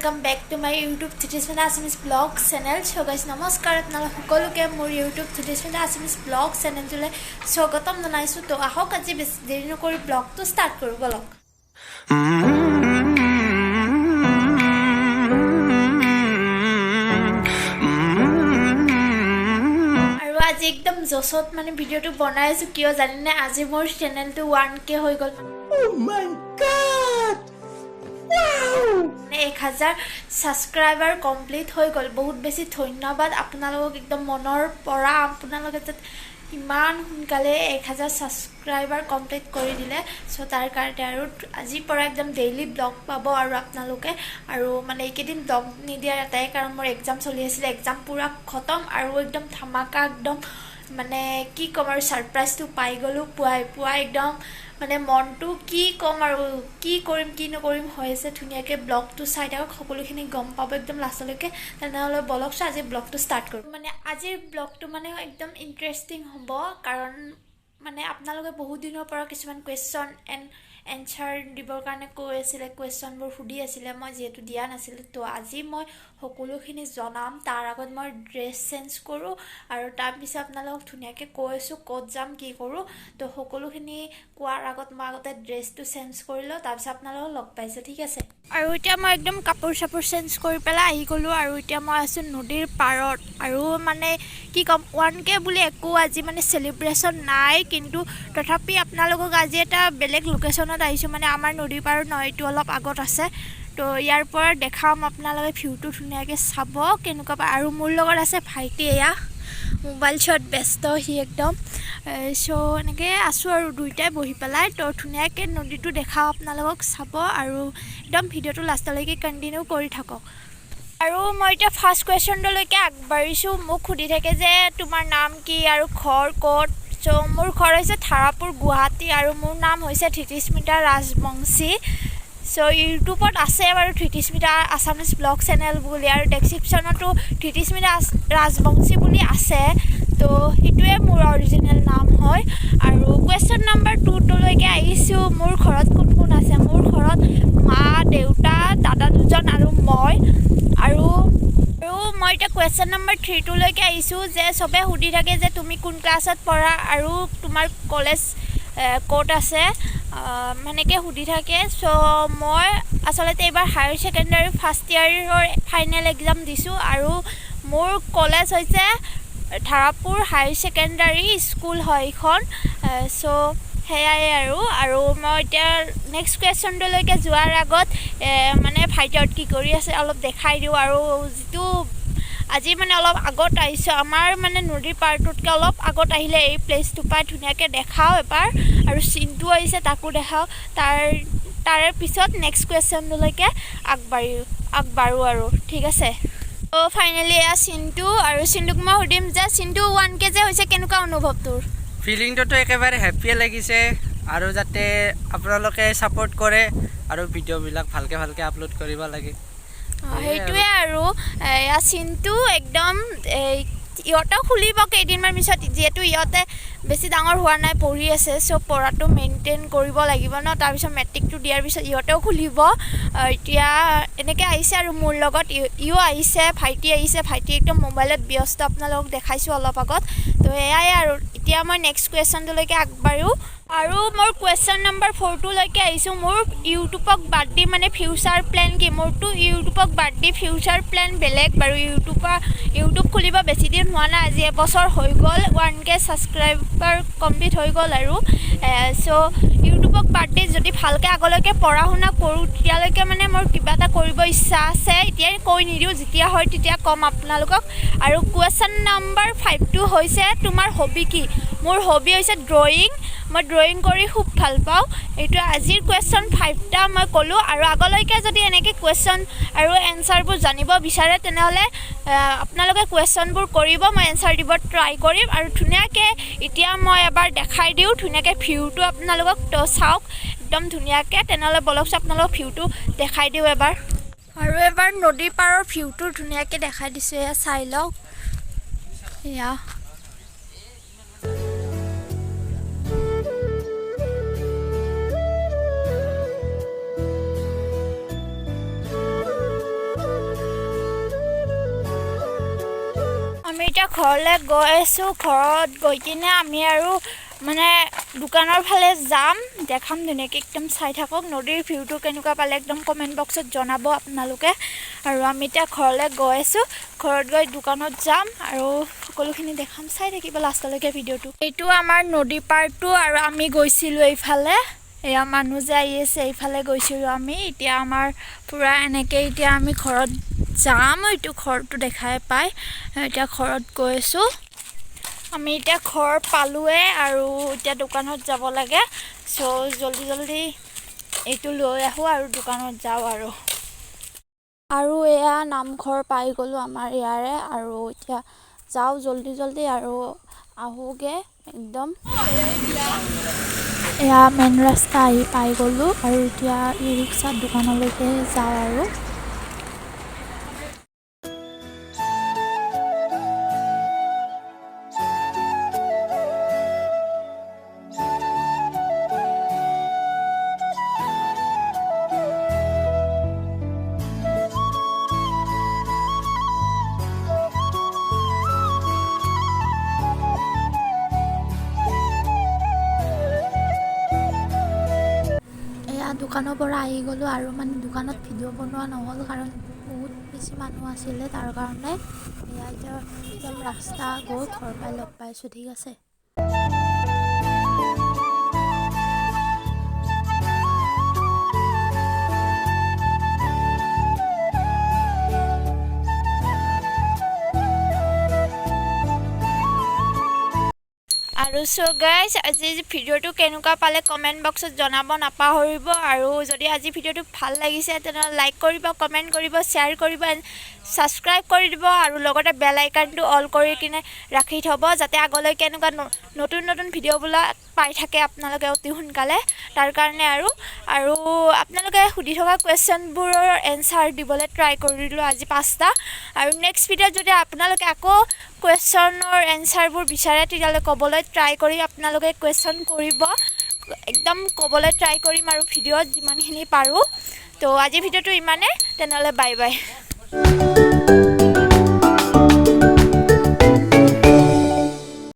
welcome back to my YouTube Dhritishmita Assamese blog channel. So guys, namaskar apnalok সকলোকে মোৰ YouTube Dhritishmita Assamese blog channel তুলে স্বাগতম জনাইছো তো আহক আজি বেছি দেৰি নকৰি ব্লগটো ষ্টাৰ্ট কৰো বলক আৰু আজি একদম জসত মানে ভিডিওটো বনাইছো কিয় জানিনে আজি মোৰ চেনেলটো 1k হৈ গল Oh my god! Wow! 1000 subscriber complete হৈ গল বহুত বেছি ধন্যবাদ আপোনালোকক একদম মনৰ পৰা আপোনালোকে ইমান সোনকালে 1000 সাবস্ক্ৰাইবাৰ কমপ্লিট কৰি দিলে সো তাৰ কাৰণে আৰু আজি পৰা একদম ডেইলি ব্লগ পাব আৰু আপোনালোকে আৰু মানে এইকেদিন ব্লগ নিদিয়া এটাই কাৰণ মোৰ এক্সাম চলি আছিল এক্সাম পুৰা খতম আৰু একদম ধামাকা একদম মানে কি কম আৰু সাৰপ্ৰাইজটো পাই গলো পুৱাই একদম মানে মনটো কি কম আৰু কি কৰিম কি নকৰিম হৈছে ধুনিয়াকে ব্লগটো চাই থাকক সকলোখিনি গম পাব একদম লাষ্টলৈকে তেনেহলে বলক আজি ব্লগটো ষ্টাৰ্ট কৰো মানে আজিৰ ব্লগটো মানে একদম ইন্টাৰেষ্টিং হ'ব কাৰণ মানে আপোনালোকে বহুত দিনৰ পৰা কিছুমান কোৱেশ্চন এণ্ড এনসাৰ দিবৰ কাৰণে কৈ আছিল কোৱেশ্চনবোৰ সুধি আছিল মই যেহেতু দিয়া নাছিল তো আজি মই সকলোখিনি জনাম তাৰ আগত মই ড্ৰেছ চেঞ্জ কৰো আৰু তাৰ পিছত আপোনালোকক ধুনিয়াকে কৈছো ক'ত যাম কি কৰো তো সকলোখিনি কোৱাৰ আগত মই আগতে ড্ৰেছটো চেঞ্জ কৰিলো তাৰ পিছত আপোনালোকক লগ পাইছো ঠিক আছে আৰু এতিয়া মই একদম কাপোৰ চেঞ্জ কৰি পেলাই আহি গলো আৰু এতিয়া মই আছো নদীৰ পাৰত আৰু মানে কি কম 1k বুলি একো আজি মানে সেলিব্ৰেশন নাই কিন্তু তথাপি আপোনালোকক আজি এটা বেলেগ লোকেশনত আইছো মানে আমাৰ নদীৰ পাৰত নয়টো অলপ আগত আছে তো ইয়াৰ পৰা দেখাম আপোনালোকে ভিউটো ধুনিয়াকে চাব কেনেকুৱা আৰু মোৰ লগত আছে ভাইটি এয়া মোবাইল শট ব্যস্ত হি একদম সো এনেকে আছো আৰু দুইটাই বহি পেলাই তো ধুনিয়াকে নদীটো দেখাও আপোনালোকক চাব আৰু একদম ভিডিওটো লাষ্টলৈকে কন্টিনিউ কৰি থাকক আৰু মই এটা ফাৰ্স্ট কোৱেশ্চনলৈকে আগবাঢ়িছো মোক খুদি থাকে যে তোমাৰ নাম কি আৰু ঘৰ ক'ত সো মোৰ ঘৰ হৈছে ধাৰাপুৰ গুৱাহাটী আৰু মোৰ নাম হৈছে ধৃতিস্মিতা ৰাজবংশী সো ইউটিউবত আছে বাৰু ধৃতিস্মিতা আসামিজ ব্লগ চেনেল বুলি আৰু ডেসক্ৰিপচনতো ধৃতিস্মিতা ৰাজবংশী বুলি আছে তো এটোৱে মোৰ অৰিজিনেল নাম হয় আৰু কোৱেশ্চন নম্বৰ 2 লৈকে আহিছো মোৰ ঘৰত কোন আছে মোৰ ঘৰত মা দেউতা দাদা দুজন আৰু মই আৰু মই এটা কোৱেশ্চন নম্বৰ 3 লৈকে আহিছো যে সবে সুধি থাকে যে তুমি কোন ক্লাছত পঢ়া আৰু তোমাৰ কলেজ কোড আছে মানেকে সুধি থাকে সো মই আসলতে এবাৰ হায়াৰ সেকেন্ডাৰী ফাৰ্স্ট ইয়াৰৰ ফাইনেল এক্সাম দিছো আৰু মোৰ কলেজ হৈছে ধাৰাপুৰ হায়াৰ সেকেন্ডাৰী স্কুল হয় এখন সো হেয়াই আৰু মই এতিয়া নেক্সট কোৱেশ্চনলৈকে যোৱাৰ আগত মানে ভাইটিহঁত কি কৰি আছে অলপ দেখাই দিও আৰু যেটো আজি মানে অলপ আগত আহিছো আমাৰ মানে নদীৰ পাৰটোতকে অলপ আগত আহিলে এই প্লেসটো পাই ধুনিয়াকে দেখাও এবাৰ আৰু সিনটো আহিছে তাকো দেখাও তাৰে পিছত নেক্সট কোৱেশ্চনলৈকে আগবাঢ়ো আৰু ঠিক আছে তো ফাইনালি এয়া সিনটো আৰু সিনটোক মই সুধিম যে সিনটো 1k যে হৈছে কেনেকুৱা অনুভৱ তোৰ ফিলিংটো তো একেবাৰে হ্যাপি লাগিছে আৰু যাতে আপোনালোকে সাপোৰ্ট কৰে আৰু ভিডিওবিলাক ভালকে আপলোড কৰিব লাগে হেইটোৱে আৰু এয়া সিনটো একদম ইয়টা খুলিব কেইদিনমান পিছত যেহেতু ইয়তে বেছি ডাঙৰ হোৱা নাই পঢ়ি আছে সো পঢ়াটো মেইনটেইন কৰিব লাগিব ন তাৰ পিছত মেট্ৰিকটো দিয়াৰ পিছত ইয়তেও খুলিব এতিয়া এনেকৈ আহিছে আৰু মোৰ লগত ইও আহিছে ভাইটি একদম মোবাইলত ব্যস্ত আপোনালোকক দেখাইছো অলপ আগত তো এয়াই আৰু এতিয়া মই নেক্সট কোৱেশ্চনলৈকে আগবাঢ়ো আৰু মোৰ কোৱেশ্চন নম্বৰ 4 লৈকে আহিছো মোৰ ইউটিউবক বাদ দি মানে ফিউচাৰ প্ল্যান কি মোৰটো ইউটিউবক বাদ দি ফিউচাৰ প্ল্যান বেলেগ বাৰু ইউটিউব খুলিব বেছি দিন হোৱা নাই আজি এবছৰ হৈ গল 1k সাবস্ক্ৰাইবাৰ কমপ্লিট হৈ গল আৰু সো ইউটিউবক বাদ দি যদি ভালকে আগলৈকে পঢ়া শুনা কৰো তেতিয়ালৈকে মানে মোৰ কিবা এটা কৰিব ইচ্ছা আছে এতিয়া কৈ নিদিও যেতিয়া হয় তেতিয়া কম আপোনালোকক আৰু কোৱেশ্চন নম্বৰ 5 হৈছে তোমাৰ হবি কি মোৰ হবি হৈছে ড্ৰয়িং মই ড্ৰয়িং কৰি খুব ভাল পাওঁ এইটো আজিৰ কোৱেশ্চন 5টা মই কলো আৰু আগলৈকে যদি এনেকৈ কোৱেশ্চন আৰু এনসাৰবোৰ জানিব বিচাৰে তেনেহলে আপোনালোকে কোৱেশ্চনবোৰ কৰিব মই এনসাৰ দিব ট্ৰাই কৰিম আৰু ধুনিয়াকে এতিয়া মই এবাৰ দেখাই দিও ধুনিয়াকে ভিউটো আপোনালোকক চাওক একদম ধুনিয়াকে তেনেহলে বলক আপোনালোকক ভিউটো দেখাই দিও এবাৰ আৰু এবাৰ নদী পাৰৰ ভিউটো ধুনিয়াকে দেখাই দিছো এয়া চাই লওক এয়া ঘৰলৈ গৈ আছোঁ ঘৰত গৈ কিনে আমি আৰু মানে দোকানৰ ফালে যাম দেখাম ধুনীয়াকৈ একদম চাই থাকক নদীৰ ভিউটো কেনেকুৱা পালে একদম কমেণ্ট বক্সত জনাব আপোনালোকে আৰু আমি এতিয়া ঘৰলৈ গৈ আছোঁ ঘৰত গৈ দোকানত যাম আৰু সকলোখিনি দেখাম চাই থাকিব লাষ্টলৈকে ভিডিঅ'টো এইটো আমাৰ নদী পাৰটো আৰু আমি গৈছিলোঁ এইফালে এয়া মানুহ যে আহি আছে এইফালে গৈছিলোঁ আমি এতিয়া আমাৰ পূৰা এনেকৈ এতিয়া আমি ঘৰত যাম এইটো ঘৰটো দেখাই পাই এতিয়া ঘৰত গৈ আছোঁ আমি এতিয়া ঘৰ পালোৱে আৰু এতিয়া দোকানত যাব লাগে চ' জলদি এইটো লৈ আহোঁ আৰু দোকানত যাওঁ আৰু এয়া নামঘৰ পাই গ'লোঁ আমাৰ ইয়াৰে আৰু এতিয়া যাওঁ জলদি আৰু আহোঁগৈ একদম এয়া মেইন ৰাস্তা আহি পাই গ'লোঁ আৰু এতিয়া ই ৰিক্সাত দোকানলৈকে যাওঁ আৰু দোকানৰ পৰা আহি গ'লোঁ আৰু মানে দোকানত ভিডিঅ' বনোৱা নহ'ল কাৰণ বহুত বেছি মানুহ আছিলে তাৰ কাৰণে এয়া এতিয়া একদম ৰাস্তা গৈ ঘৰ পাই লগ পাইছোঁ ঠিক আছে আৰু চ' গাইজ আজি ভিডিঅ'টো কেনেকুৱা পালে কমেণ্ট বক্সত জনাব নাপাহৰিব আৰু যদি আজি ভিডিঅ'টো ভাল লাগিছে তেনেহ'লে লাইক কৰিব কমেণ্ট কৰিব শ্বেয়াৰ কৰিব এণ্ড ছাবস্ক্ৰাইব কৰি দিব আৰু লগতে বেল আইকনটো অল কৰি কিনে ৰাখি থ'ব যাতে আগলৈ কেনেকুৱা নতুন ভিডিঅ'বিলাক পাই থাকে আপোনালোকে অতি সোনকালে তাৰ কাৰণে আৰু আপোনালোকে সুধি থকা কুৱেশ্যনবোৰৰ এনচাৰ দিবলৈ ট্ৰাই কৰিলোঁ আজি 5টা আৰু নেক্সট ভিডিঅ'ত যদি আপোনালোকে আকৌ কুৱেশ্যনৰ এনচাৰবোৰ বিচাৰে তেতিয়াহ'লে ক'বলৈ ট্ৰাই কৰি আপোনালোকে কুৱেশ্যন কৰিব একদম ক'বলৈ ট্ৰাই কৰিম আৰু ভিডিঅ'ত যিমানখিনি পাৰোঁ তো আজি ভিডিঅ'টো ইমানে তেনেহ'লে বাই